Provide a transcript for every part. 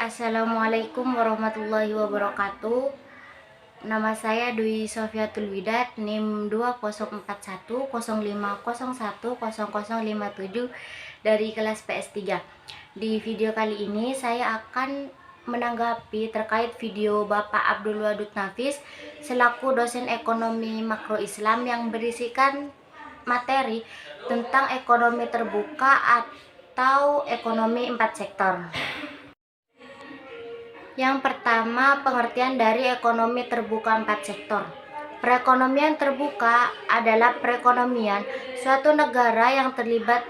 Assalamualaikum warahmatullahi wabarakatuh. Nama saya Dwi Sofiatul Widat, NIM 204105010057 dari kelas PS3. Di video kali ini saya akan menanggapi terkait video Bapak Abdul Wadud Nafis selaku dosen ekonomi makro Islam yang berisikan materi tentang ekonomi terbuka atau ekonomi 4 sektor. Yang pertama, pengertian dari ekonomi terbuka 4 sektor. Perekonomian terbuka adalah perekonomian suatu negara yang terlibat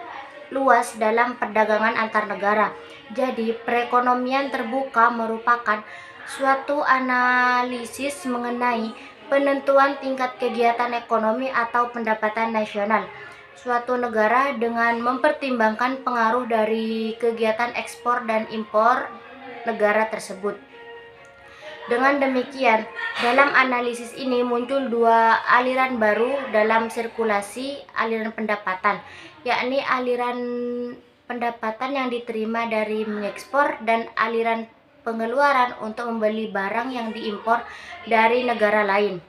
luas dalam perdagangan antar negara. Jadi, perekonomian terbuka merupakan suatu analisis mengenai penentuan tingkat kegiatan ekonomi atau pendapatan nasional suatu negara dengan mempertimbangkan pengaruh dari kegiatan ekspor dan impor negara tersebut. Dengan demikian, dalam analisis ini muncul dua aliran baru dalam sirkulasi aliran pendapatan, yakni aliran pendapatan yang diterima dari mengekspor dan aliran pengeluaran untuk membeli barang yang diimpor dari negara lain.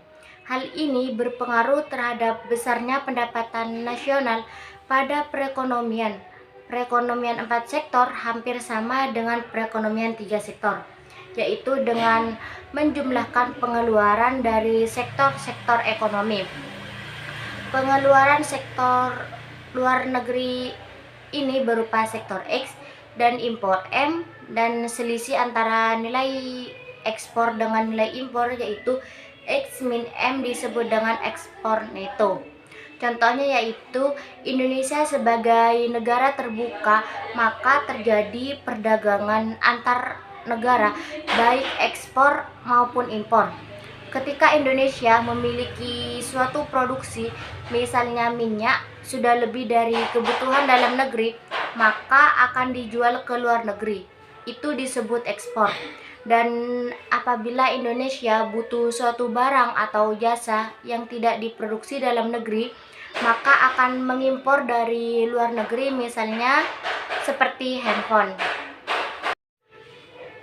Hal ini berpengaruh terhadap besarnya pendapatan nasional pada perekonomian. Perekonomian 4 sektor hampir sama dengan perekonomian 3 sektor, yaitu dengan menjumlahkan pengeluaran dari sektor-sektor ekonomi. Pengeluaran sektor luar negeri ini berupa sektor X dan impor M, dan selisih antara nilai ekspor dengan nilai impor yaitu X min M disebut dengan ekspor neto. Contohnya yaitu Indonesia sebagai negara terbuka, maka terjadi perdagangan antar negara baik ekspor maupun impor. Ketika Indonesia memiliki suatu produksi, misalnya minyak, sudah lebih dari kebutuhan dalam negeri, maka akan dijual ke luar negeri. Itu disebut ekspor. Dan apabila Indonesia butuh suatu barang atau jasa yang tidak diproduksi dalam negeri, maka akan mengimpor dari luar negeri, misalnya seperti handphone.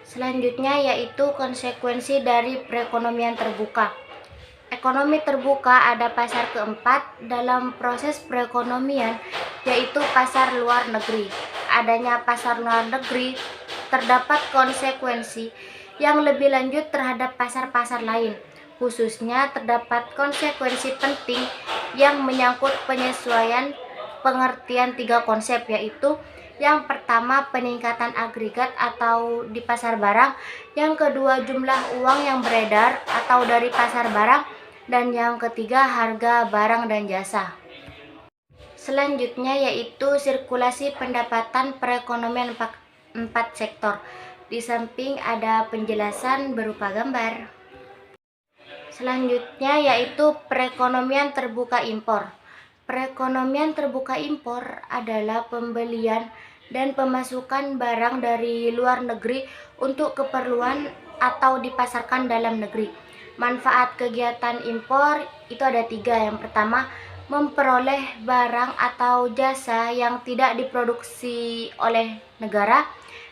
Selanjutnya yaitu konsekuensi dari perekonomian terbuka. Ekonomi terbuka ada pasar keempat dalam proses perekonomian, yaitu pasar luar negeri. Adanya pasar luar negeri terdapat konsekuensi yang lebih lanjut terhadap pasar-pasar lain. Khususnya terdapat konsekuensi penting yang menyangkut penyesuaian pengertian 3 konsep, yaitu yang pertama peningkatan agregat atau di pasar barang, yang kedua jumlah uang yang beredar atau dari pasar barang, dan yang ketiga harga barang dan jasa. Selanjutnya yaitu sirkulasi pendapatan perekonomian 4 sektor. Di samping ada penjelasan berupa gambar. Selanjutnya yaitu perekonomian terbuka impor. Perekonomian terbuka impor adalah pembelian dan pemasukan barang dari luar negeri untuk keperluan atau dipasarkan dalam negeri. Manfaat kegiatan impor itu ada 3. Yang pertama, memperoleh barang atau jasa yang tidak diproduksi oleh negara.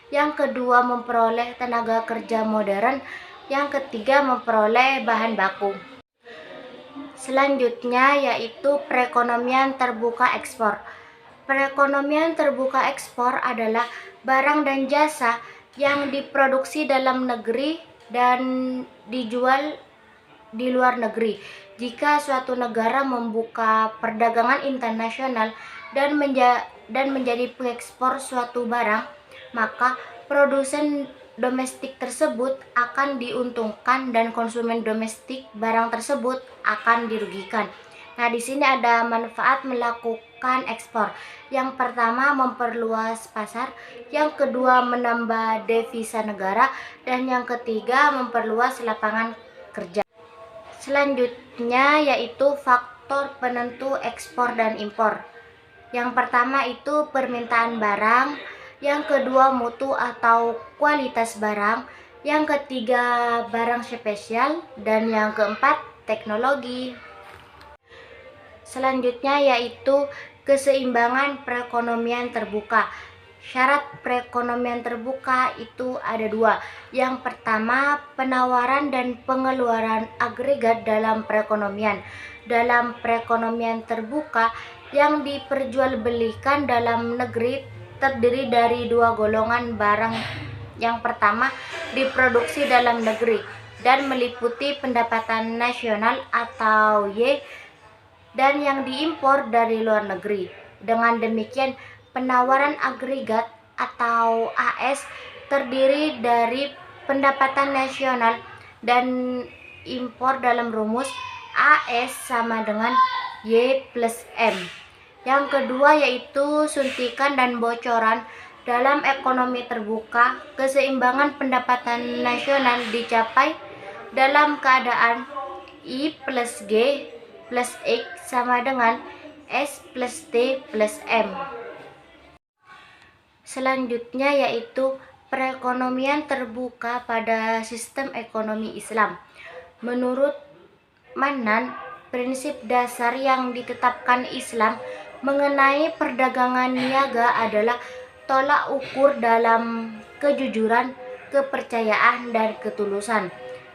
Yang kedua, memperoleh tenaga kerja modern. Yang ketiga, memperoleh bahan baku. Selanjutnya yaitu perekonomian terbuka ekspor. Perekonomian terbuka ekspor adalah barang dan jasa yang diproduksi dalam negeri dan dijual di luar negeri. Jika suatu negara membuka perdagangan internasional dan menjadi pengekspor suatu barang, maka produsen domestik tersebut akan diuntungkan dan konsumen domestik barang tersebut akan dirugikan. Nah, di sini ada manfaat melakukan ekspor. Yang pertama, memperluas pasar, yang kedua menambah devisa negara, dan yang ketiga memperluas lapangan kerja. Selanjutnya yaitu faktor penentu ekspor dan impor. Yang pertama itu permintaan barang, yang kedua mutu atau kualitas barang, yang ketiga barang spesial, dan yang keempat teknologi. Selanjutnya yaitu keseimbangan perekonomian terbuka. Syarat perekonomian terbuka itu ada dua. Yang pertama, penawaran dan pengeluaran agregat dalam perekonomian. Dalam perekonomian terbuka, yang diperjualbelikan dalam negeri terdiri dari dua golongan barang. Yang pertama, diproduksi dalam negeri dan meliputi pendapatan nasional atau Y, dan yang diimpor dari luar negeri. Dengan demikian, penawaran agregat atau AS terdiri dari pendapatan nasional dan impor dalam rumus AS sama dengan Y plus M. Yang kedua yaitu suntikan dan bocoran. Dalam ekonomi terbuka, keseimbangan pendapatan nasional dicapai dalam keadaan I plus G plus X sama dengan S plus T plus M. Selanjutnya yaitu perekonomian terbuka pada sistem ekonomi Islam. Menurut Manan, prinsip dasar yang ditetapkan Islam mengenai perdagangan niaga adalah tolak ukur dalam kejujuran, kepercayaan, dan ketulusan.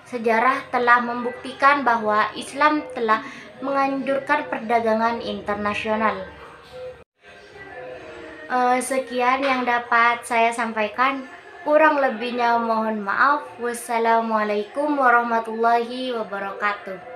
Sejarah telah membuktikan bahwa Islam telah menganjurkan perdagangan internasional. Sekian yang dapat saya sampaikan. Kurang lebihnya mohon maaf. Wassalamualaikum warahmatullahi wabarakatuh.